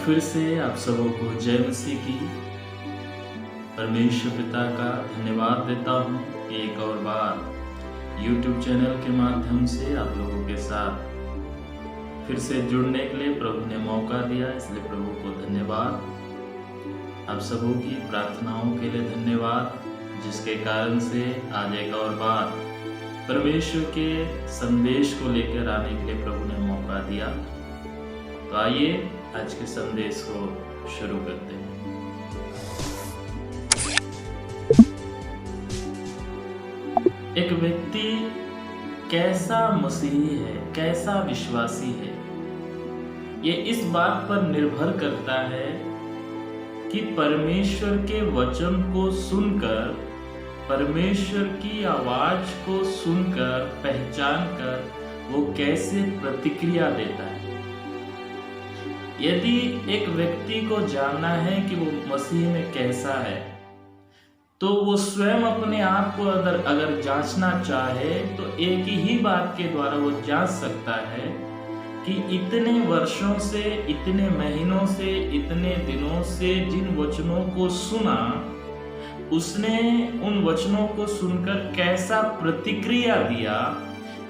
फिर से आप सबों को जय मसीह की। परमेश्वर पिता का धन्यवाद देता हूँ कि एक और बार YouTube चैनल के माध्यम से आप लोगों के साथ फिर से जुड़ने के लिए प्रभु ने मौका दिया, इसलिए प्रभु को धन्यवाद। आप सबों की प्रार्थनाओं के लिए धन्यवाद, जिसके कारण से आज एक और बार परमेश्वर के संदेश को लेकर आने के लिए प्रभु ने मौका दिया। तो आइए आज के संदेश को शुरू करते हैं। एक व्यक्ति कैसा मसीही है, कैसा विश्वासी है, ये इस बात पर निर्भर करता है कि परमेश्वर के वचन को सुनकर, परमेश्वर की आवाज को सुनकर, पहचान कर वो कैसे प्रतिक्रिया देता है। यदि एक व्यक्ति को जानना है कि वो मसीह में कैसा है, तो वो स्वयं अपने आप को अगर जांचना चाहे तो एक ही बात के द्वारा वो जांच सकता है कि इतने वर्षों से, इतने महीनों से, इतने दिनों से जिन वचनों को सुना, उसने उन वचनों को सुनकर कैसा प्रतिक्रिया दिया।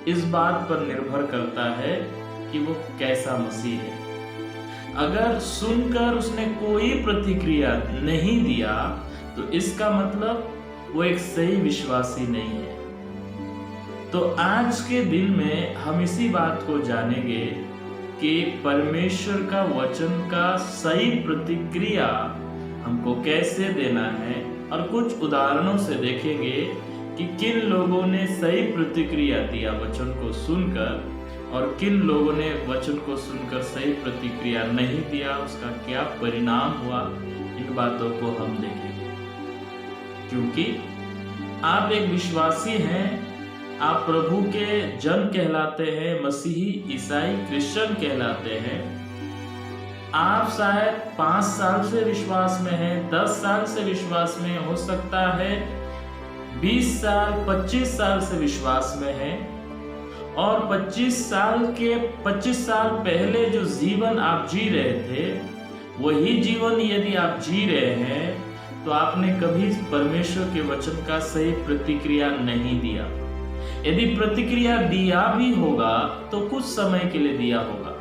इस बात पर निर्भर करता है कि वो कैसा मसीह है। अगर सुनकर उसने कोई प्रतिक्रिया नहीं दिया तो इसका मतलब वो एक सही विश्वासी नहीं है। तो आज के दिन में हम इसी बात को जानेंगे कि परमेश्वर का वचन का सही प्रतिक्रिया हमको कैसे देना है, और कुछ उदाहरणों से देखेंगे कि किन लोगों ने सही प्रतिक्रिया दिया वचन को सुनकर, और किन लोगों ने वचन को सुनकर सही प्रतिक्रिया नहीं दिया, उसका क्या परिणाम हुआ। इन बातों को हम देखेंगे, क्योंकि आप एक विश्वासी हैं, आप प्रभु के जन कहलाते हैं, मसीही, ईसाई, क्रिश्चियन कहलाते हैं। आप शायद 5 साल से विश्वास में हैं, 10 साल से विश्वास में, हो सकता है 20 साल, 25 साल से विश्वास में हैं, और 25 साल पहले जो जीवन आप जी रहे थे, वही जीवन यदि आप जी रहे हैं तो आपने कभी परमेश्वर के वचन का सही प्रतिक्रिया नहीं दिया। यदि प्रतिक्रिया दिया भी होगा तो कुछ समय के लिए दिया होगा।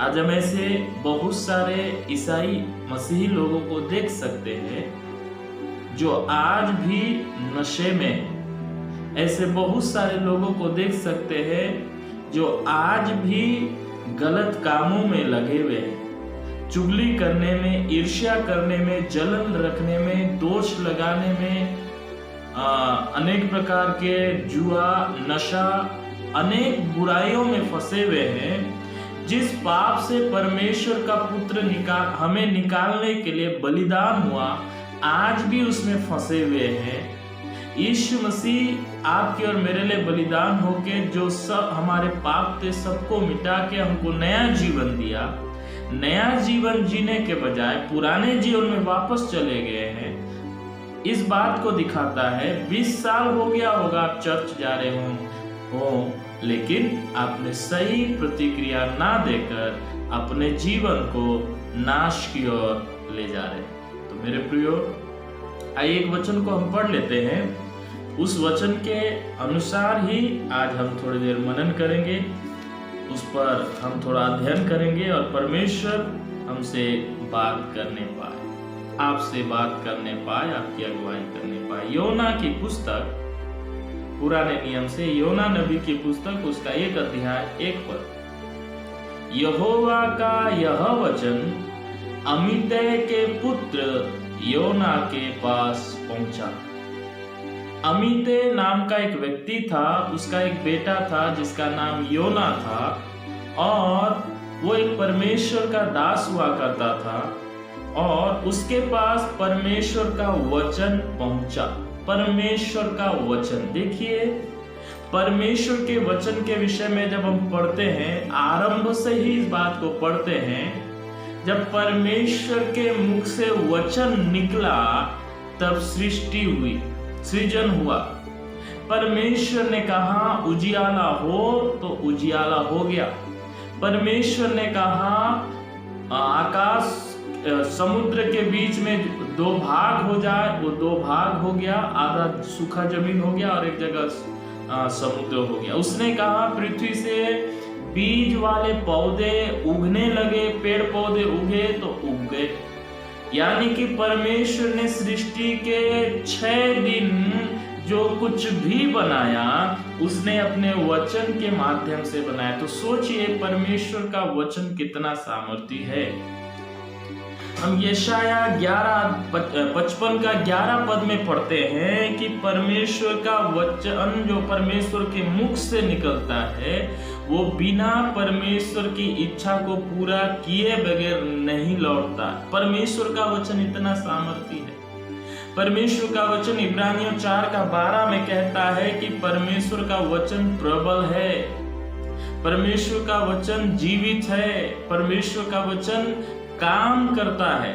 आज हम ऐसे बहुत सारे ईसाई मसीही लोगों को देख सकते हैं जो आज भी नशे में, ऐसे बहुत सारे लोगों को देख सकते हैं जो आज भी गलत कामों में लगे हुए हैं, चुगली करने में, ईर्ष्या करने में, जलन रखने में, दोष लगाने में, अनेक प्रकार के जुआ, नशा, अनेक बुराइयों में फंसे हुए हैं। जिस पाप से परमेश्वर का पुत्र हमें निकालने के लिए बलिदान हुआ, आज भी उसमें फंसे हुए हैं। यीशु मसीह आपके और मेरे लिए बलिदान होके जो सब हमारे पाप थे सबको मिटा के हमको नया जीवन दिया। नया जीवन जीने के बजाय पुराने जीवन में वापस चले गए हैं। इस बात को दिखाता है 20 साल हो गया होगा आप चर्च जा रहे हो, लेकिन आपने सही प्रतिक्रिया ना देकर अपने जीवन को नाश की ओर ले जा रहे हैं। तो मेरे प्रियो, आइए एक वचन को हम पढ़ लेते हैं। उस वचन के अनुसार ही आज हम थोड़ी देर मनन करेंगे, उस पर हम थोड़ा अध्ययन करेंगे, और परमेश्वर हमसे बात करने पाए, आपसे बात करने पाए, आपकी अगुवाई करने पाए। योना की पुस्तक, पुराने नियम से योना नबी की पुस्तक, उसका 1 अध्याय 1 पद। यहोवा का यह वचन अमित्तै के पुत्र योना के पास पहुंचा। अमित्तै नाम का एक व्यक्ति था, उसका एक बेटा था जिसका नाम योना था, और वो एक परमेश्वर का दास हुआ करता था, और उसके पास परमेश्वर का वचन पहुंचा। परमेश्वर का वचन, देखिए परमेश्वर के वचन के विषय में जब हम पढ़ते हैं, आरंभ से ही इस बात को पढ़ते हैं, जब परमेश्वर के मुख से वचन निकला तब सृष्टि हुई, सृजन हुआ। परमेश्वर ने कहा उजियाला हो तो उजियाला हो गया। परमेश्वर ने कहा आकाश समुद्र के बीच में दो भाग हो जाए, वो दो भाग हो गया, आधा सूखा जमीन हो गया और एक जगह समुद्र हो गया। उसने कहा पृथ्वी से बीज वाले पौधे उगने लगे, पेड़ पौधे उगे तो उग गए। यानी कि परमेश्वर ने सृष्टि के 6 दिन जो कुछ भी बनाया उसने अपने वचन के माध्यम से बनाया। तो सोचिए परमेश्वर का वचन कितना सामर्थी है। हम यशाया 11:55 का 11 पद में पढ़ते हैं कि परमेश्वर का वचन जो परमेश्वर के मुख से निकलता है वो बिना परमेश्वर की इच्छा को पूरा किए बगैर नहीं लौटता। परमेश्वर का वचन इतना सामर्थी है। परमेश्वर का वचन इब्रानियों 4:12 में कहता है कि परमेश्वर का वचन प्रबल है, परमेश्वर का वचन जीवित है, परमेश्वर का वचन काम करता है।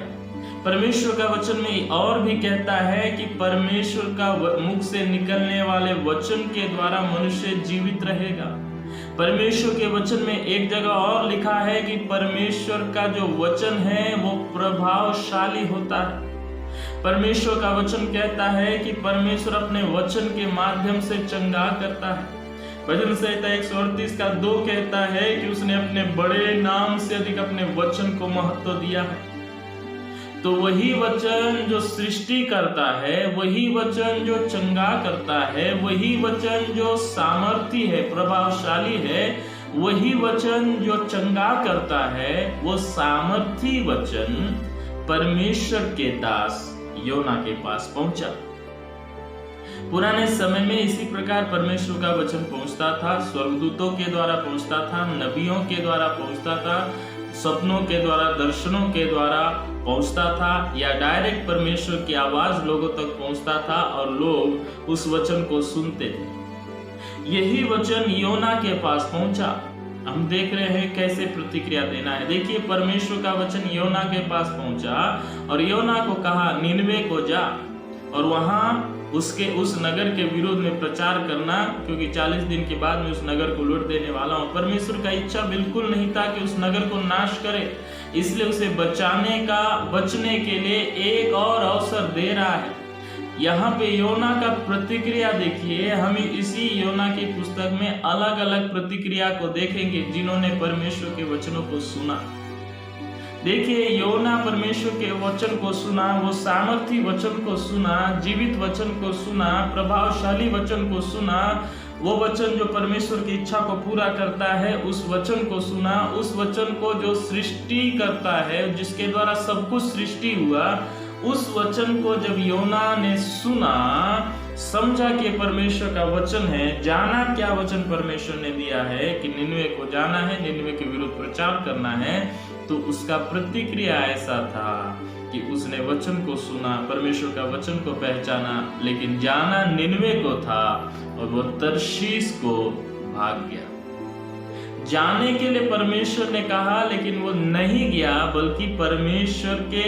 परमेश्वर का वचन में और भी कहता है कि परमेश्वर का मुख से निकलने वाले वचन के द्वारा मनुष्य जीवित रहेगा। परमेश्वर के वचन में एक जगह और लिखा है कि परमेश्वर का जो वचन है वो प्रभावशाली होता है। परमेश्वर का वचन कहता है कि परमेश्वर अपने वचन के माध्यम से चंगा करता है। भजन संहिता 138:2 कहता है कि उसने अपने बड़े नाम से अधिक अपने वचन को महत्व दिया है। तो वही वचन जो सृष्टि करता है, वही वचन जो चंगा करता है, वही वचन जो सामर्थी है, प्रभावशाली है, वही वचन जो चंगा करता है, वो सामर्थी वचन परमेश्वर के दास योना के पास पहुंचा। पुराने समय में इसी प्रकार परमेश्वर का वचन पहुंचता था, स्वर्गदूतों के द्वारा पहुंचता था, नबियों के द्वारा पहुंचता था, सपनों के द्वारा, दर्शनों के द्वारा पहुंचता था, या डायरेक्ट परमेश्वर की आवाज लोगों तक पहुंचता था और लोग उस वचन को सुनते थे। यही वचन योना के पास पहुंचा। हम देख रहे हैं कैसे प्रतिक्रिया देना है। देखिए परमेश्वर का वचन योना के पास पहुंचा और योना को कहा निनवे को जा और वहां उस नगर के विरोध में प्रचार करना, क्योंकि 40 दिन के बाद में उस नगर को लूट देने वाला हूं। परमेश्वर का इच्छा बिल्कुल नहीं था कि उस नगर को नाश करे, इसलिए उसे बचने के लिए एक और अवसर दे रहा है। यहाँ पे योना का प्रतिक्रिया देखिए। हम इसी योना की पुस्तक में अलग अलग प्रतिक्रिया को देखेंगे जिन्होंने परमेश्वर के वचनों को सुना। देखिए योना परमेश्वर के वचन को सुना, वो सामर्थी वचन को सुना, जीवित वचन को सुना, प्रभावशाली वचन को सुना, वो वचन जो परमेश्वर की इच्छा को पूरा करता है उस वचन को सुना, उस वचन को जो सृष्टि करता है, जिसके द्वारा सब कुछ सृष्टि हुआ, उस वचन को जब योना ने सुना, समझा कि परमेश्वर का वचन है, जाना क्या वचन परमेश्वर ने दिया है कि निनवे को जाना है, निनवे के विरुद्ध प्रचार करना है, तो उसका प्रतिक्रिया ऐसा था कि उसने वचन को सुना, परमेश्वर का वचन को पहचाना, लेकिन जाना निनवे को था और वो तर्शीश को भाग गया। जाने के लिए परमेश्वर ने कहा लेकिन वो नहीं गया, बल्कि परमेश्वर के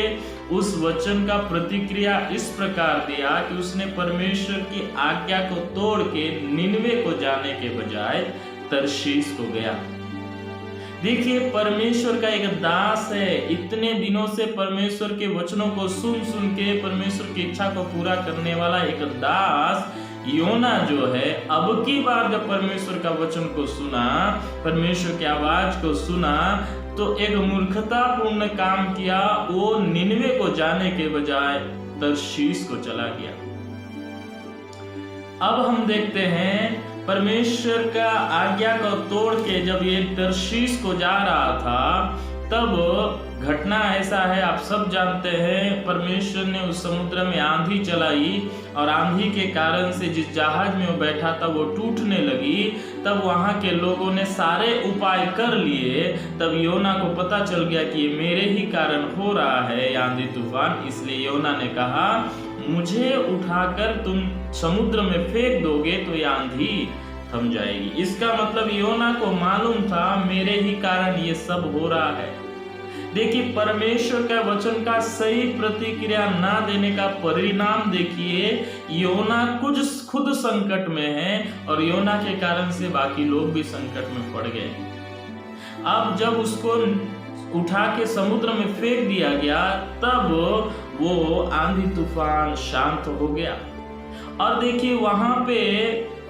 उस वचन का प्रतिक्रिया इस प्रकार दिया कि उसने परमेश्वर की आज्ञा को तोड़ के निनवे को जाने के बजाय तर्शीश को गया। देखिए परमेश्वर का एक दास है, इतने दिनों से परमेश्वर के वचनों को सुन सुन के परमेश्वर की इच्छा को पूरा करने वाला एक दास योना जो है, अब की बार जब परमेश्वर का वचन को सुना, परमेश्वर की आवाज को सुना, तो एक मूर्खतापूर्ण काम किया। वो निनवे को जाने के बजाय तर्शीश को चला गया। अब हम देखते हैं परमेश्वर का आज्ञा को तोड़ के जब ये तर्शीश को जा रहा था, तब घटना ऐसा है, आप सब जानते हैं, परमेश्वर ने उस समुद्र में आंधी चलाई और आंधी के कारण से जिस जहाज में वो बैठा था वो टूटने लगी। तब वहां के लोगों ने सारे उपाय कर लिए। तब योना को पता चल गया कि ये मेरे ही कारण हो रहा है आंधी तूफान, इसलिए योना ने कहा मुझे उठाकर तुम समुद्र में फेंक दोगे तो ये आंधी थम जाएगी। इसका मतलब योना को मालूम था मेरे ही कारण ये सब हो रहा है। देखिए परमेश्वर का वचन का सही प्रतिक्रिया ना देने का परिणाम देखिए, योना कुछ खुद संकट में है और योना के कारण से बाकी लोग भी संकट में पड़ गए। अब जब उसको उठा के समुद्र में फेंक दिया गया, तब वो आंधी तूफान शांत हो गया। और देखिए वहां पे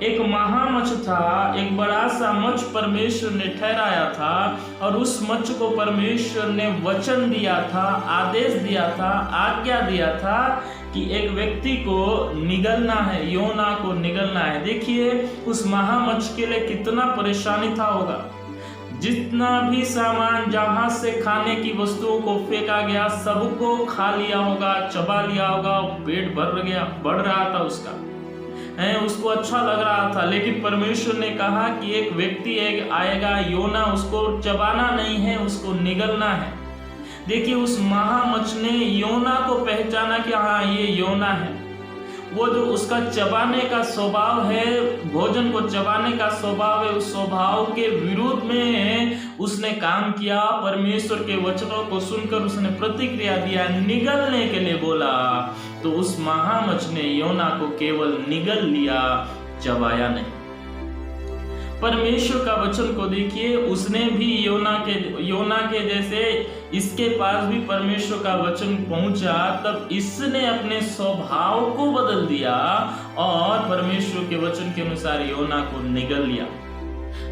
एक महामच्छ था, एक बड़ा सा मच्छ परमेश्वर ने ठहराया था, और उस मच्छ को परमेश्वर ने वचन दिया था, आदेश दिया था, आज्ञा दिया था कि एक व्यक्ति को निगलना है, योना को निगलना है। देखिए उस महामच्छ के लिए कितना परेशानी था होगा। जितना भी सामान जहाज से खाने की वस्तुओं को फेंका गया, सबको खा लिया होगा, चबा लिया होगा, पेट भर गया, बढ़ रहा था उसका, उसको अच्छा लग रहा था। लेकिन परमेश्वर ने कहा कि एक व्यक्ति एक आएगा, योना, उसको चबाना नहीं है, उसको निगलना है। देखिए उस महामच्छ ने योना को पहचाना कि हाँ ये योना है। वो जो उसका चबाने का स्वभाव है, भोजन को चबाने का स्वभाव है, उस स्वभाव के विरुद्ध में उसने काम किया। परमेश्वर के वचनों को सुनकर उसने प्रतिक्रिया दिया, निगलने के लिए बोला, तो उस महामच्छ ने योना को केवल निगल लिया, चबाया नहीं। परमेश्वर का वचन को देखिए, उसने भी योना के जैसे इसके पास भी परमेश्वर का वचन पहुंचा, तब इसने अपने स्वभाव को बदल दिया और परमेश्वर के वचन के अनुसार योना को निगल लिया।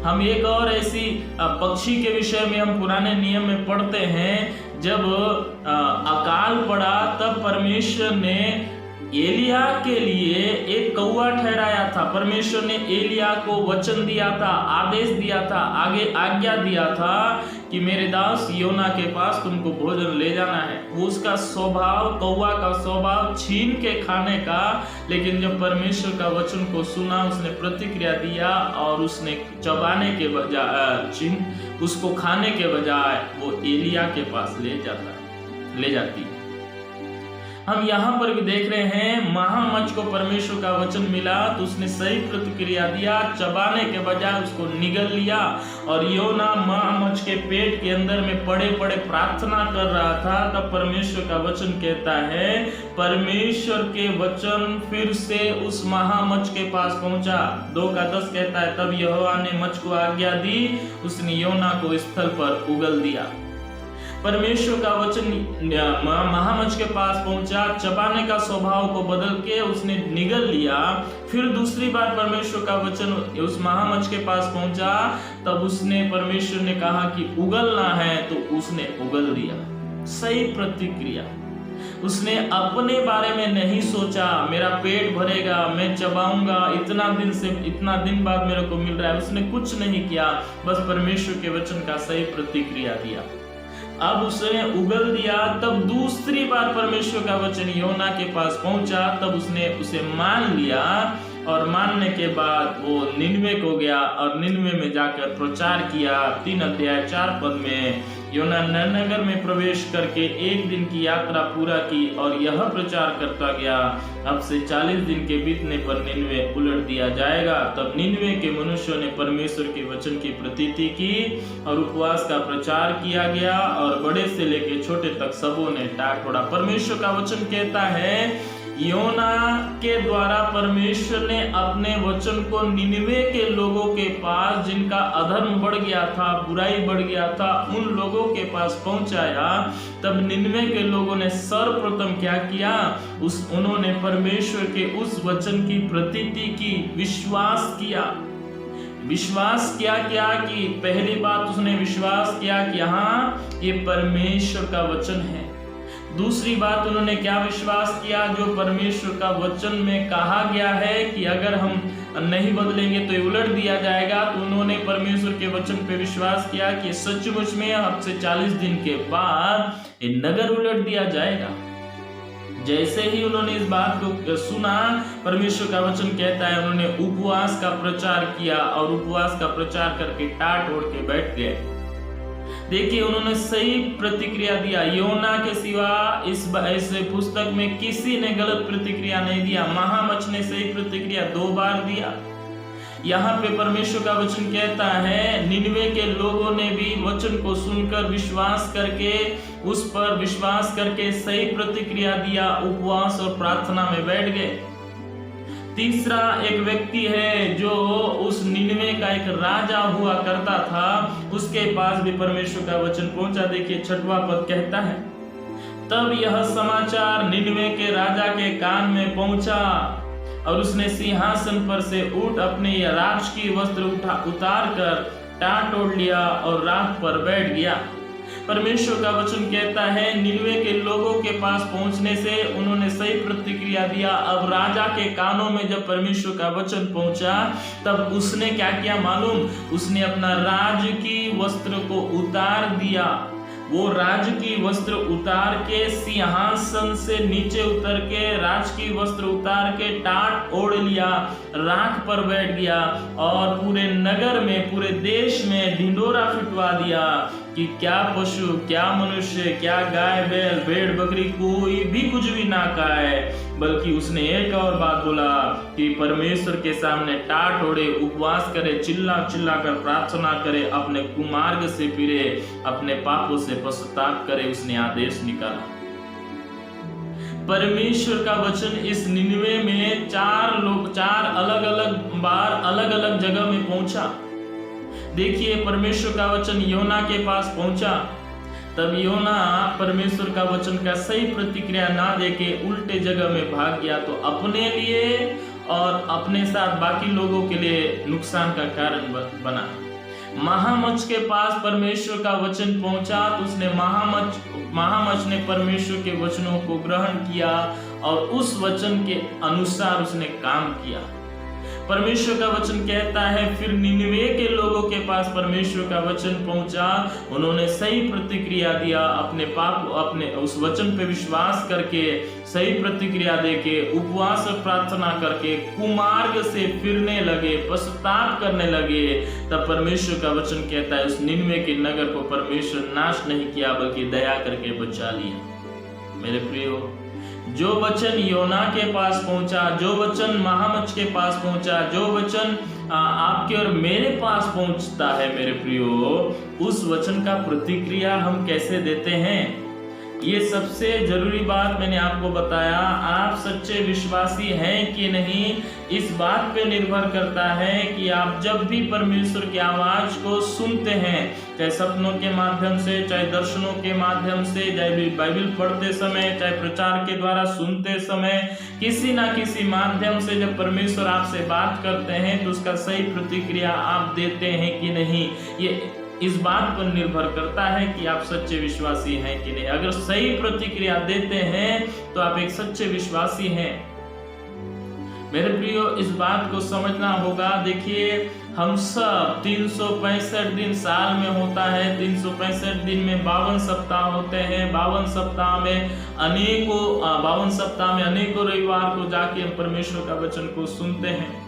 हम एक और ऐसी पक्षी के विषय में हम पुराने नियम में पढ़ते हैं, जब अकाल पड़ा तब परमेश्वर ने एलिया के लिए एक कौवा ठहराया था। परमेश्वर ने एलिया को वचन दिया था, आदेश दिया था, आगे आज्ञा दिया था कि मेरे दास योना के पास तुमको भोजन ले जाना है। वो उसका स्वभाव, कौवा का स्वभाव छीन के खाने का, लेकिन जब परमेश्वर का वचन को सुना, उसने प्रतिक्रिया दिया और उसने चबाने के बजाय, उसको खाने के बजाय वो एलिया के पास ले जाती। हम यहाँ पर भी देख रहे हैं, महामच्छ को परमेश्वर का वचन मिला तो उसने सही प्रतिक्रिया दिया, चबाने के बजाय उसको निगल लिया। और योना महामच्छ के पेट के अंदर में पड़े पड़े प्रार्थना कर रहा था, तब परमेश्वर का वचन कहता है, परमेश्वर के वचन फिर से उस महामच्छ के पास पहुंचा। 2:10 कहता है, तब यहोवा ने मच्छ को आज्ञा दी, उसने योना को स्थल पर उगल दिया। परमेश्वर का वचन महामच्छ के पास पहुंचा, चबाने का स्वभाव को बदल के उसने निगल लिया। फिर दूसरी बार परमेश्वर का वचन उस महामच्छ के पास पहुंचा, तब उसने परमेश्वर ने कहा कि उगलना है, तो उसने उगल दिया। सही प्रतिक्रिया। उसने अपने बारे में नहीं सोचा, मेरा पेट भरेगा, मैं चबाऊंगा, इतना दिन बाद मेरे को मिल रहा है। उसने कुछ नहीं किया, बस परमेश्वर के वचन का सही प्रतिक्रिया दिया। अब उसने उगल दिया। तब दूसरी बार परमेश्वर का वचन योना के पास पहुंचा, तब उसने उसे मान लिया, और मानने के बाद वो निनवे को गया और निनवे में जाकर प्रचार किया। 3:4 में योना नगर में प्रवेश करके 1 दिन की यात्रा पूरा की और यह प्रचार करता गया, अब से 40 दिन के बीतने पर निनवे उलट दिया जाएगा। तब निनवे के मनुष्यों ने परमेश्वर के वचन की प्रतीति की और उपवास का प्रचार किया गया, और बड़े से लेकर छोटे तक सबों ने टाट फोड़ा। परमेश्वर का वचन कहता है, योना के द्वारा परमेश्वर ने अपने वचन को निनवे के लोगों के पास, जिनका अधर्म बढ़ गया था, बुराई बढ़ गया था, उन लोगों के पास पहुंचाया। तब निनवे के लोगों ने सर्वप्रथम क्या किया, उन्होंने परमेश्वर के उस वचन की प्रतीति की, विश्वास किया कि पहली बात उसने विश्वास किया कि हाँ ये परमेश्वर का वचन है। दूसरी बात उन्होंने क्या विश्वास किया, जो परमेश्वर का वचन में कहा गया है कि अगर हम नहीं बदलेंगे तो ये उलट दिया जाएगा। तो उन्होंने परमेश्वर के वचन पे विश्वास किया कि सचमुच में अब से 40 दिन के बाद ये नगर उलट दिया जाएगा। जैसे ही उन्होंने इस बात को सुना, परमेश्वर का वचन कहता है, उन्होंने उपवास का प्रचार किया और उपवास का प्रचार करके टाट ओढ़ के बैठ गए। देखिए उन्होंने सही प्रतिक्रिया दिया। योना के सिवा इस पुस्तक में किसी ने गलत प्रतिक्रिया नहीं दिया। महामच्छ ने सही प्रतिक्रिया 2 बार दिया। यहाँ पे परमेश्वर का वचन कहता है, निनवे के लोगों ने भी वचन को सुनकर विश्वास करके, उस पर विश्वास करके सही प्रतिक्रिया दिया, उपवास और प्रार्थना में बैठ गए। तीसरा एक व्यक्ति है जो उस निनवे का एक राजा हुआ करता था, उसके पास भी परमेश्वर का वचन पहुंचा। देखिए 6वां पद कहता है, तब यह समाचार निनवे के राजा के कान में पहुंचा और उसने सिंहासन पर से उठ अपने राजकीय वस्त्र उतार कर टाट ओढ़ लिया और राख पर बैठ गया। परमेश्वर का वचन कहता है निनवे के लोगों के पास पहुंचने से उन्होंने सही प्रतिक्रिया दिया। अब राजा के कानों में जब परमेश्वर का वचन पहुंचा तब उसने क्या किया मालूम? उसने अपना राजकीय वस्त्र को उतार दिया। वो राजकीय वस्त्र उतार के सिंहासन से नीचे उतर के राजकीय वस्त्र उतार के टाट ओढ़ लिया, राख पर बैठ गया और पूरे नगर में, पूरे देश में ढिंढोरा पिटवा दिया कि क्या पशु, क्या मनुष्य, क्या गाय बैल भेड़ बकरी कोई भी कुछ भी ना खाए। बल्कि उसने एक और बात बोला कि परमेश्वर के सामने टाट ओढ़े उपवास करे, चिल्ला चिल्ला कर प्रार्थना करे, अपने कुमार्ग से फिरे, अपने पापों से पश्चाताप करे। उसने आदेश निकाला। परमेश्वर का वचन इस निनवे में चार अलग अलग बार अलग अलग जगह में पहुंचा। देखिए परमेश्वर का वचन योना के पास पहुंचा, तब योना परमेश्वर का वचन का सही प्रतिक्रिया ना देके उल्टे जगह में भाग गया, तो अपने लिए और अपने साथ बाकी लोगों के लिए नुकसान का कारण बना। महामच के पास परमेश्वर का वचन पहुंचा तो उसने महामच ने परमेश्वर के वचनों को ग्रहण किया और उस वचन के अनुसार उसने काम किया। परमेश्वर का वचन कहता है फिर निनवे के लोगों के पास परमेश्वर का वचन पहुंचा, उन्होंने सही प्रतिक्रिया दिया, अपने उस वचन पे विश्वास करके सही प्रतिक्रिया देके उपवास और प्रार्थना करके कुमार्ग से फिरने लगे, पश्चाताप करने लगे। तब परमेश्वर का वचन कहता है उस निनवे के नगर को परमेश्वर नाश नहीं किया बल्कि दया करके बचा लिया। मेरे प्रियो, जो वचन योना के पास पहुंचा, जो वचन महामच के पास पहुंचा, जो वचन आपके और मेरे पास पहुंचता है मेरे प्रियो, उस वचन का प्रतिक्रिया हम कैसे देते हैं, ये सबसे जरूरी बात मैंने आपको बताया। आप सच्चे विश्वासी हैं कि नहीं, इस बात पे निर्भर करता है कि आप जब भी परमेश्वर की आवाज को सुनते हैं, चाहे सपनों के माध्यम से, चाहे दर्शनों के माध्यम से, चाहे बाइबल पढ़ते समय, चाहे प्रचार के द्वारा सुनते समय, किसी ना किसी माध्यम से जब परमेश्वर आपसे बात करते हैं तो उसका सही प्रतिक्रिया आप देते हैं कि नहीं, ये इस बात पर निर्भर करता है कि आप सच्चे विश्वासी हैं कि नहीं। अगर सही प्रतिक्रिया देते हैं तो आप एक सच्चे विश्वासी हैं। मेरे प्रियो, इस बात को समझना होगा। देखिए हम सब 365 दिन साल में होता है, 365 दिन में 52 सप्ताह होते हैं। 52 सप्ताह में अनेकों रविवार को जाके हम परमेश्वर का वचन को सुनते हैं।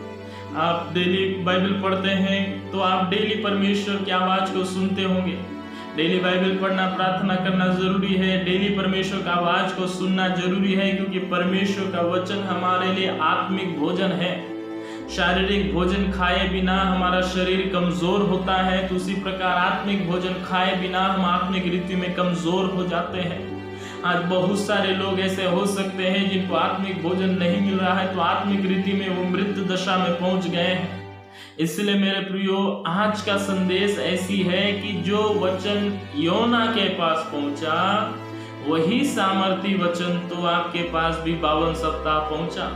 आप डेली बाइबल पढ़ते हैं तो आप डेली परमेश्वर की आवाज को सुनते होंगे। डेली बाइबल पढ़ना, प्रार्थना करना जरूरी है, डेली परमेश्वर का आवाज को सुनना जरूरी है, क्योंकि परमेश्वर का वचन हमारे लिए आत्मिक भोजन है। शारीरिक भोजन खाए बिना हमारा शरीर कमजोर होता है, तो उसी प्रकार आत्मिक भोजन खाए बिना हम आत्मिक रीति में कमजोर हो जाते हैं। आज बहुत सारे लोग ऐसे हो सकते हैं जिनको आत्मिक भोजन नहीं मिल रहा है, तो आत्मिक रीति में वो मृत दशा में पहुंच गए हैं। इसलिए मेरे प्रियो, आज का संदेश ऐसी है कि जो वचन योना के पास पहुंचा वही सामर्थी वचन तो आपके पास भी 52 सप्ताह पहुंचा।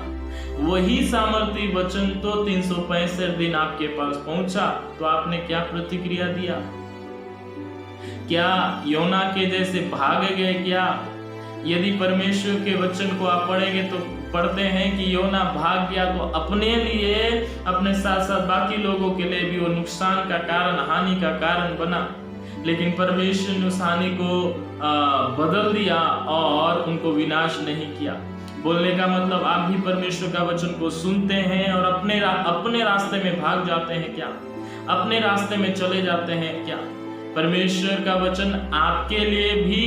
वही सामर्थी वचन तो 365 दिन आपके पास पहुंचा। तो आपने क्या प्रतिक्रिया दिया? क्या योना के जैसे भाग गए क्या? यदि परमेश्वर के वचन को आप पढ़ेंगे तो पढ़ते हैं कि योना भाग गया, तो अपने लिए, अपने साथ साथ बाकी लोगों के लिए भी वो नुकसान का कारण, हानि का कारण बना। लेकिन परमेश्वर ने उस हानि को बदल दिया और उनको विनाश नहीं किया। बोलने का मतलब आप भी परमेश्वर का वचन को सुनते हैं और अपने रास्ते में भाग जाते हैं क्या? अपने रास्ते में चले जाते हैं क्या? परमेश्वर का वचन आपके लिए भी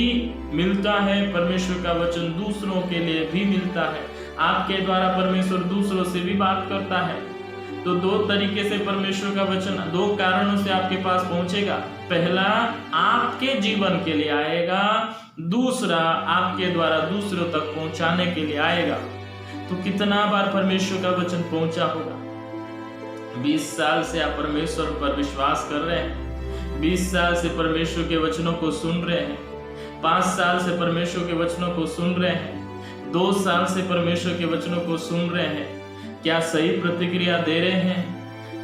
मिलता है, परमेश्वर का वचन दूसरों के लिए भी मिलता है। आपके द्वारा परमेश्वर दूसरों से भी बात करता है। तो दो तरीके से परमेश्वर का वचन दो कारणों से आपके पास पहुंचेगा। पहला, आपके जीवन के लिए आएगा, दूसरा आपके द्वारा दूसरों तक पहुंचाने के लिए आएगा। तो कितना बार परमेश्वर का वचन पहुंचा होगा। 20 साल से आप परमेश्वर पर विश्वास कर रहे हैं, 20 साल से परमेश्वर के वचनों को सुन रहे हैं, 5 साल से परमेश्वर के वचनों को सुन रहे हैं, 2 साल से परमेश्वर के वचनों को सुन रहे हैं। क्या सही प्रतिक्रिया दे रहे हैं?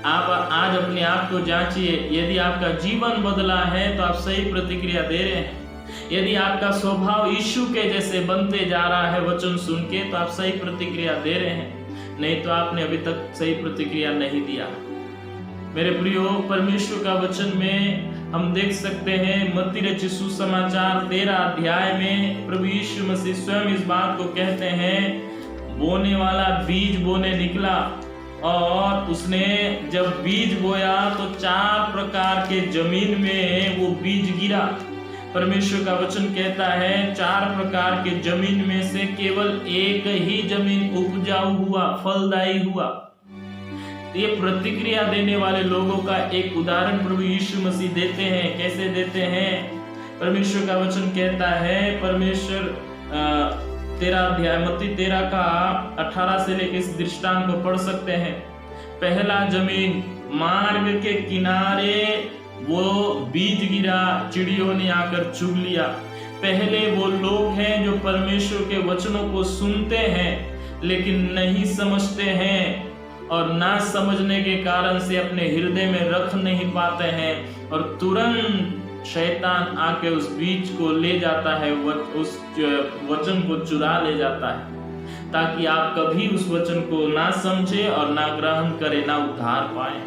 आप आज अपने आप को जांचिए। यदि आपका जीवन बदला है तो आप सही प्रतिक्रिया दे रहे हैं। यदि आपका स्वभाव यीशु के जैसे बनते जा रहा है वचन सुन के, तो आप सही प्रतिक्रिया दे रहे हैं। नहीं तो आपने अभी तक सही प्रतिक्रिया नहीं दिया। मेरे प्रियो, परमेश्वर का वचन में हम देख सकते हैं मत्ती रचित सुसमाचार 13 अध्याय में प्रभु यीशु मसीह स्वयं इस बात को कहते हैं, बोने वाला बीज बोने निकला और उसने जब बीज बोया तो 4 प्रकार के जमीन में वो बीज गिरा। परमेश्वर का वचन कहता है 4 प्रकार के जमीन में से केवल एक ही जमीन उपजाऊ हुआ, फलदायी हुआ। ये प्रतिक्रिया देने वाले लोगों का एक उदाहरण प्रभु यीशु मसीह देते हैं। कैसे देते हैं? परमेश्वर का वचन कहता है, परमेश्वर 13 अध्याय मत्ती 13 का 18 से लेकर इस दृष्टांत को पढ़ सकते हैं। पहला जमीन मार्ग के किनारे वो बीज गिरा, चिड़ियों ने आकर चुग लिया। पहले वो लोग हैं जो परमेश्वर के वचनों को सुनते हैं लेकिन नहीं समझते हैं, और ना समझने के कारण से अपने हृदय में रख नहीं पाते हैं, और तुरंत शैतान आके उस बीज को ले जाता है, उस वचन को चुरा ले जाता है, ताकि आप कभी उस वचन को ना समझे और ना ग्रहण करें, ना उद्धार पाए।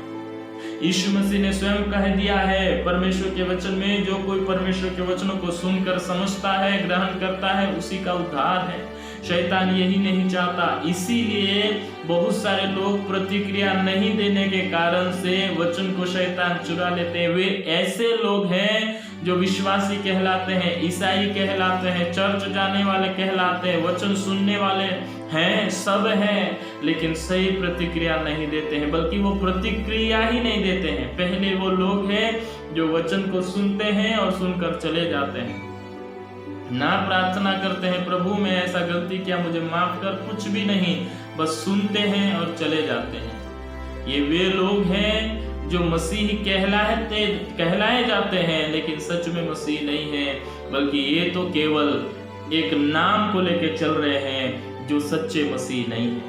यीशु मसीह ने स्वयं कह दिया है परमेश्वर के वचन में, जो कोई परमेश्वर के वचनों को सुनकर समझता है, ग्रहण करता है, उसी का उद्धार है। शैतान यही नहीं चाहता। इसीलिए बहुत सारे लोग प्रतिक्रिया नहीं देने के कारण से वचन को शैतान चुरा लेते हैं। वे ऐसे लोग हैं जो विश्वासी कहलाते हैं, ईसाई कहलाते हैं, चर्च जाने वाले कहलाते हैं, वचन सुनने वाले हैं, सब हैं, लेकिन सही प्रतिक्रिया नहीं देते हैं, बल्कि वो प्रतिक्रिया ही नहीं देते हैं। पहले वो लोग हैं जो वचन को सुनते हैं और सुनकर चले जाते हैं, ना प्रार्थना करते हैं प्रभु मैं ऐसा गलती किया मुझे माफ कर, कुछ भी नहीं, बस सुनते हैं और चले जाते हैं। ये वे लोग हैं जो मसीह कहलाए जाते हैं लेकिन सच में मसीह नहीं है, बल्कि ये तो केवल एक नाम को लेकर चल रहे हैं, जो सच्चे मसीह नहीं है।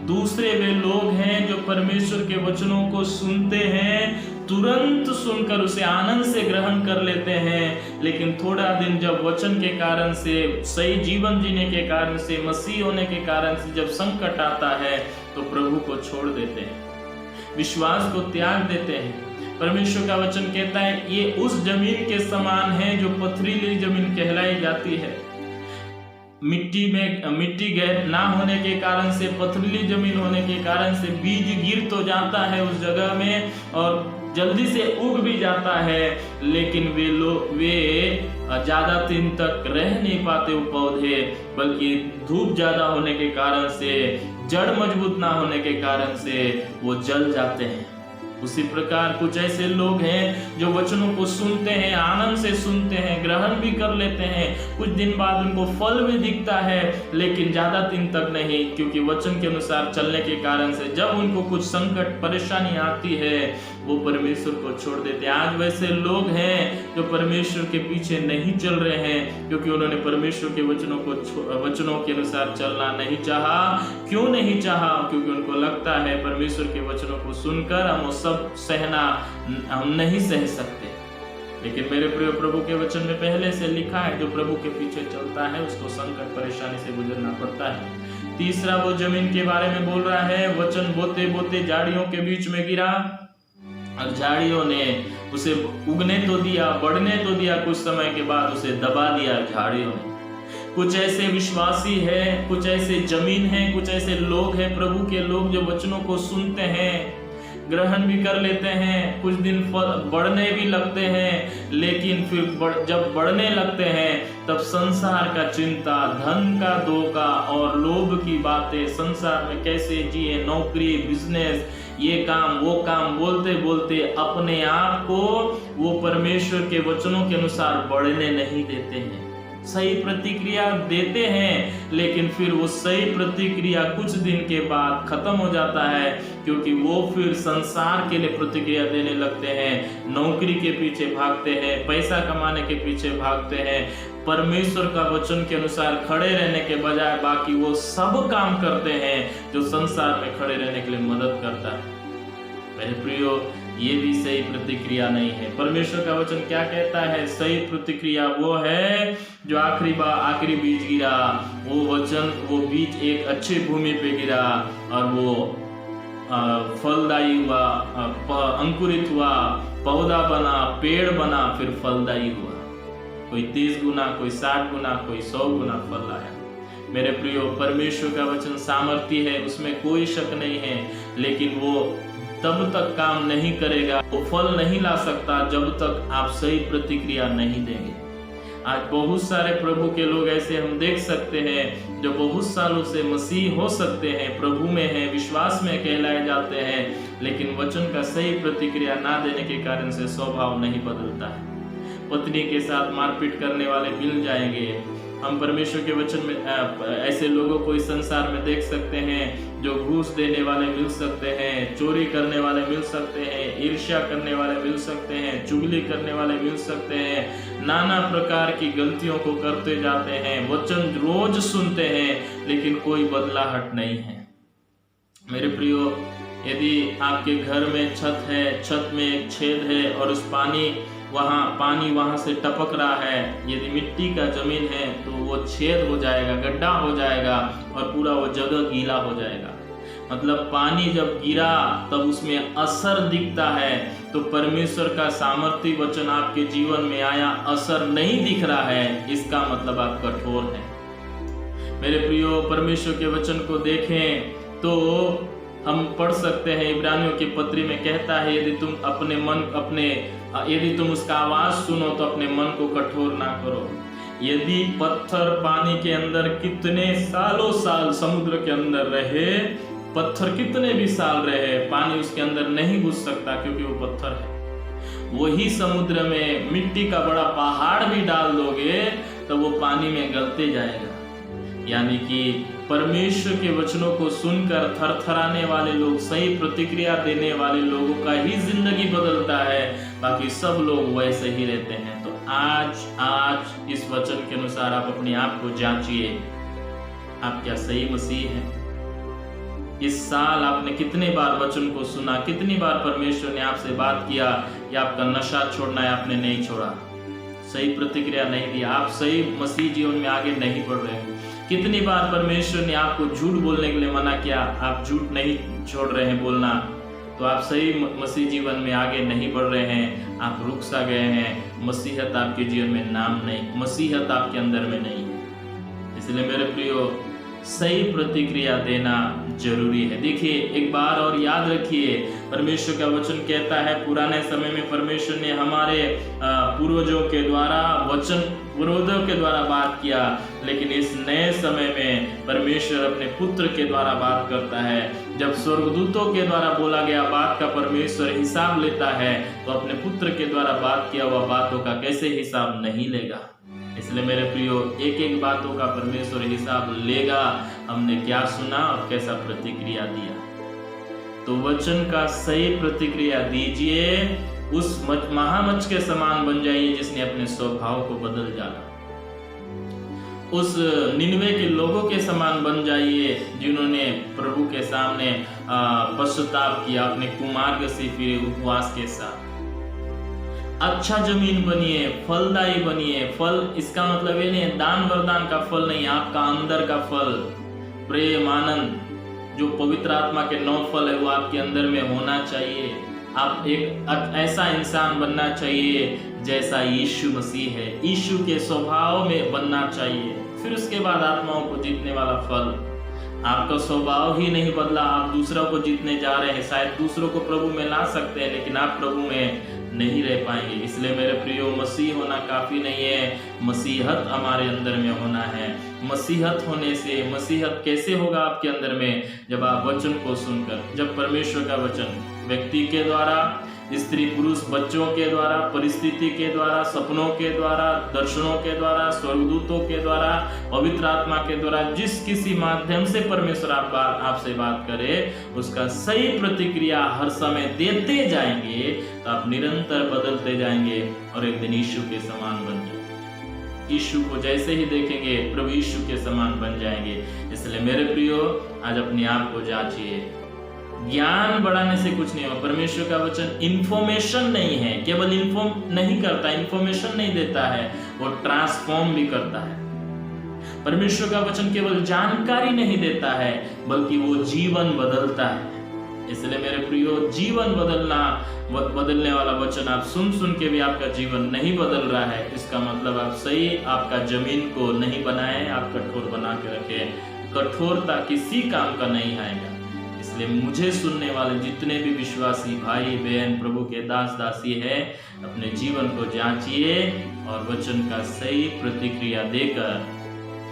दूसरे वे लोग हैं जो परमेश्वर के वचनों को सुनते हैं, तुरंत सुनकर उसे आनंद से ग्रहण कर लेते हैं, लेकिन थोड़ा दिन जब वचन के कारण से, सही जीवन जीने के कारण से, मसीह होने के कारण से जब संकट आता है तो प्रभु को छोड़ देते हैं, विश्वास को त्याग देते हैं। परमेश्वर का वचन कहता है ये उस जमीन के समान है जो पथरीली जमीन कहलाई जाती है। मिट्टी गहर ना होने के कारण से, पथरीली जमीन होने के कारण से बीज गिर तो जाता है उस जगह में और जल्दी से उग भी जाता है, लेकिन वे ज्यादा दिन तक रह नहीं पाते वो पौधे, बल्कि धूप ज्यादा होने के कारण से, जड़ मजबूत ना होने के कारण से वो जल जाते हैं। उसी प्रकार कुछ ऐसे लोग हैं जो वचनों को सुनते हैं, आनंद से सुनते हैं, ग्रहण भी कर लेते हैं, कुछ दिन बाद उनको फल भी दिखता है, लेकिन ज्यादा दिन तक नहीं, क्योंकि वचन के अनुसार चलने के कारण से जब उनको कुछ संकट परेशानी आती है वो परमेश्वर को छोड़ देते हैं। आज वैसे लोग हैं जो परमेश्वर के पीछे नहीं चल रहे हैं, क्योंकि उन्होंने परमेश्वर के वचनों के अनुसार चलना नहीं चाहा। क्यों नहीं चाहा? क्योंकि उनको लगता है परमेश्वर के वचनों को सुनकर हम वो सब सहना हम नहीं सह सकते। लेकिन मेरे प्रिय, प्रभु के वचन में पहले से लिखा है जो प्रभु के पीछे चलता है उसको संकट परेशानी से गुजरना पड़ता है। तीसरा वो जमीन के बारे में बोल रहा है, वचन बोते बोते झाड़ियों के बीच में गिरा और झाड़ियों ने उसे उगने तो दिया, बढ़ने तो दिया, कुछ समय के बाद उसे दबा दिया झाड़ियों ने। कुछ ऐसे विश्वासी हैं, कुछ ऐसे जमीन हैं, कुछ ऐसे लोग हैं, प्रभु के लोग जो वचनों को सुनते हैं, ग्रहण भी कर लेते हैं, कुछ दिन बढ़ने भी लगते हैं, लेकिन फिर जब बढ़ने लगते हैं तब संसार का चिंता, धन का धोखा और लोभ की बातें, संसार में कैसे जिए, नौकरी, बिजनेस, ये काम वो काम बोलते बोलते अपने आप को वो परमेश्वर के वचनों के अनुसार बढ़ने नहीं देते हैं। सही प्रतिक्रिया देते हैं, लेकिन फिर वो सही प्रतिक्रिया कुछ दिन के बाद खत्म हो जाता है, क्योंकि वो फिर संसार के लिए प्रतिक्रिया देने लगते हैं, नौकरी के पीछे भागते हैं, पैसा कमाने के पीछे भागते हैं। परमेश्वर का वचन के अनुसार खड़े रहने के बजाय बाकी वो सब काम करते हैं जो संसार में खड़े रहने के लिए मदद करता है। मेरे प्रियो, ये भी सही प्रतिक्रिया नहीं है। परमेश्वर का वचन क्या कहता है? सही प्रतिक्रिया वो है जो आखिरी बीज गिरा, वो बीज एक अच्छी भूमि पे गिरा और वो फलदायी हुआ, अंकुरित हुआ, पौधा बना, पेड़ बना, फिर फलदायी हुआ। कोई 30 गुना, कोई 60 गुना, कोई 100 गुना फल लाया। मेरे प्रियो, परमेश्वर का वचन सामर्थ्य है, उसमें कोई शक नहीं है, लेकिन वो तब तक काम नहीं करेगा, वो फल नहीं ला सकता जब तक आप सही प्रतिक्रिया नहीं देंगे। आज बहुत सारे प्रभु के लोग ऐसे हम देख सकते हैं जो बहुत सालों से मसीह हो सकते हैं, प्रभु में हैं, विश्वास में कहलाए जाते हैं, लेकिन वचन का सही प्रतिक्रिया ना देने के कारण से स्वभाव नहीं बदलता है। पत्नी के साथ मारपीट करने वाले मिल जाएंगे। हम परमेश्वर के वचन में ऐसे लोगों को इस संसार में देख सकते हैं जो घूस देने वाले मिल सकते हैं, चोरी करने वाले मिल सकते हैं, ईर्ष्या करने वाले मिल सकते हैं, चुगली करने वाले मिल सकते हैं, नाना प्रकार की गलतियों को करते जाते हैं, वचन रोज सुनते हैं, लेकिन कोई बदलाहट नहीं है। मेरे प्रियो, यदि आपके घर में छत है, छत में एक छेद है और उस पानी वहां से टपक रहा है, यदि मिट्टी का जमीन है तो वो छेद हो जाएगा, गड्ढा हो जाएगा और पूरा वो जगह गीला हो जाएगा। मतलब पानी जब गिरा तब उसमें असर दिखता है। तो परमेश्वर का सामर्थ्य वचन आपके जीवन में आया, असर नहीं दिख रहा है, इसका मतलब आप कठोर हैं। मेरे प्रियो, परमेश्वर के वचन को देखें तो हम पढ़ सकते हैं, इब्रानियों की पत्री में कहता है, यदि तुम उसका आवाज सुनो तो अपने मन को कठोर ना करो। यदि पत्थर पानी के अंदर कितने सालों साल समुद्र के अंदर रहे, पत्थर कितने भी साल रहे, पानी उसके अंदर नहीं घुस सकता, क्योंकि वो पत्थर है। वही समुद्र में मिट्टी का बड़ा पहाड़ भी डाल दोगे तो वो पानी में गलते जाएगा। यानी कि परमेश्वर के वचनों को सुनकर थरथराने वाले लोग, सही प्रतिक्रिया देने वाले लोगों का ही जिंदगी बदलता है, बाकी सब लोग वैसे ही रहते हैं। तो आज इस वचन के अनुसार आप अपने आप को जांचिए, आप क्या सही मसीह हैं? इस साल आपने कितने बार वचन को सुना, कितनी बार परमेश्वर ने आपसे बात किया कि आपका नशा छोड़ना है, आपने नहीं छोड़ा, सही प्रतिक्रिया नहीं दी, आप सही मसीह जीवन में आगे नहीं बढ़ रहे हैं। कितनी बार परमेश्वर ने आपको झूठ बोलने के लिए मना किया, आप झूठ नहीं छोड़ रहे हैं बोलना, तो आप सही मसीह जीवन में आगे नहीं बढ़ रहे हैं, आप रुक सा गए हैं। मसीहत आपके जीवन में नाम नहीं, मसीहत आपके अंदर में नहीं है। इसलिए मेरे प्रियो, सही प्रतिक्रिया देना जरूरी है। देखिए, एक बार और याद रखिए, परमेश्वर का वचन कहता है, पुराने समय में परमेश्वर ने हमारे पूर्वजों के द्वारा बात किया, लेकिन इस नए समय में परमेश्वर अपने पुत्र के द्वारा बात करता है। जब स्वर्गदूतों के द्वारा बोला गया बात का परमेश्वर हिसाब लेता है, तो अपने पुत्र के द्वारा बात किया हुआ बातों का कैसे हिसाब नहीं लेगा? इसलिए मेरे प्रियो, एक एक बातों का परमेश्वर हिसाब लेगा, हमने क्या सुना और कैसा प्रतिक्रिया दिया। तो वचन का सही प्रतिक्रिया दीजिए, उस महामच्छ के समान बन जाइए जिसने अपने स्वभाव को बदल डाला। उस निनवे के लोगों के समान बन जाइए जिन्होंने प्रभु के सामने पश्चाताप किया, अपने कुमार्ग से फिरे उपवास के साथ। अच्छा जमीन बनिए, फलदायी बनिए। फल, इसका मतलब ये नहीं दान वरदान का फल नहीं, आपका अंदर का फल, प्रेम, आनंद, जो पवित्र आत्मा के 9 फल है वो आपके अंदर में होना चाहिए। आप एक ऐसा इंसान बनना चाहिए जैसा यीशु मसीह है, यीशु के स्वभाव में बनना चाहिए। फिर उसके बाद आत्माओं को जीतने वाला फल। आपका स्वभाव ही नहीं बदला, आप दूसरों को जीतने जा रहे हैं। शायद दूसरों को प्रभु में ला सकते हैं, लेकिन आप प्रभु में नहीं रह पाएंगे। इसलिए मेरे प्रियो, मसीह होना काफी नहीं है, मसीहत हमारे अंदर में होना है। मसीहत होने से, मसीहत कैसे होगा आपके अंदर में? जब आप वचन को सुनकर, जब परमेश्वर का वचन व्यक्ति के द्वारा स्त्री पुरुष, बच्चों के द्वारा, परिस्थिति के द्वारा, सपनों के द्वारा, दर्शनों के द्वारा, स्वर्गदूतों के द्वारा, पवित्र आत्मा के द्वारा, जिस किसी माध्यम से परमेश्वर आपसे बात करे, उसका सही प्रतिक्रिया हर समय देते जाएंगे तो आप निरंतर बदलते जाएंगे और एक दिन यीशु के समान बन जाएंगे। यीशु को जैसे ही देखेंगे प्रभु यीशु के समान बन जाएंगे। इसलिए मेरे प्रियो, आज अपने आप को जांचिए। ज्ञान बढ़ाने से कुछ नहीं होगा। परमेश्वर का वचन इंफॉर्मेशन नहीं है, केवल इन्फॉर्म नहीं करता, इंफॉर्मेशन नहीं देता है, वो ट्रांसफॉर्म भी करता है। परमेश्वर का वचन केवल जानकारी नहीं देता है, बल्कि वो जीवन बदलता है। इसलिए मेरे प्रियो, जीवन बदलने वाला वचन आप सुन के भी आपका जीवन नहीं बदल रहा है, इसका मतलब आप सही आपका जमीन को नहीं बनाए, आप कठोर बना के रखे। कठोरता किसी काम का नहीं आएगा। इसलिए मुझे सुनने वाले जितने भी विश्वासी भाई बहन, प्रभु के दास दासी है, अपने जीवन को जांचिए और वचन का सही प्रतिक्रिया देकर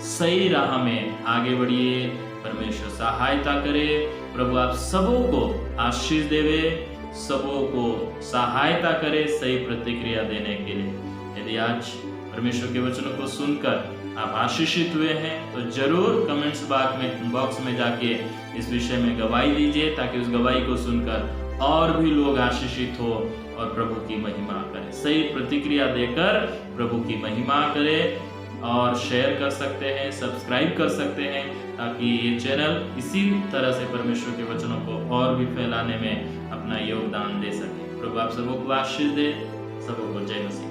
सही राह में आगे बढ़िए। परमेश्वर सहायता करे। प्रभु आप सबों को आशीष देवे, सबों को सहायता करे सही प्रतिक्रिया देने के लिए। यदि आज परमेश्वर के वचनों को सुनकर आप आशीषित हुए हैं तो जरूर कमेंट्स बॉक्स में जाके इस विषय में गवाही दीजिए, ताकि उस गवाही को सुनकर और भी लोग आशीषित हो और प्रभु की महिमा करें। सही प्रतिक्रिया देकर प्रभु की महिमा करें। और शेयर कर सकते हैं, सब्सक्राइब कर सकते हैं, ताकि ये चैनल इसी तरह से परमेश्वर के वचनों को और भी फैलाने में अपना योगदान दे सके। प्रभु आप सबों को आशीष दे। सबों को जय मसीह।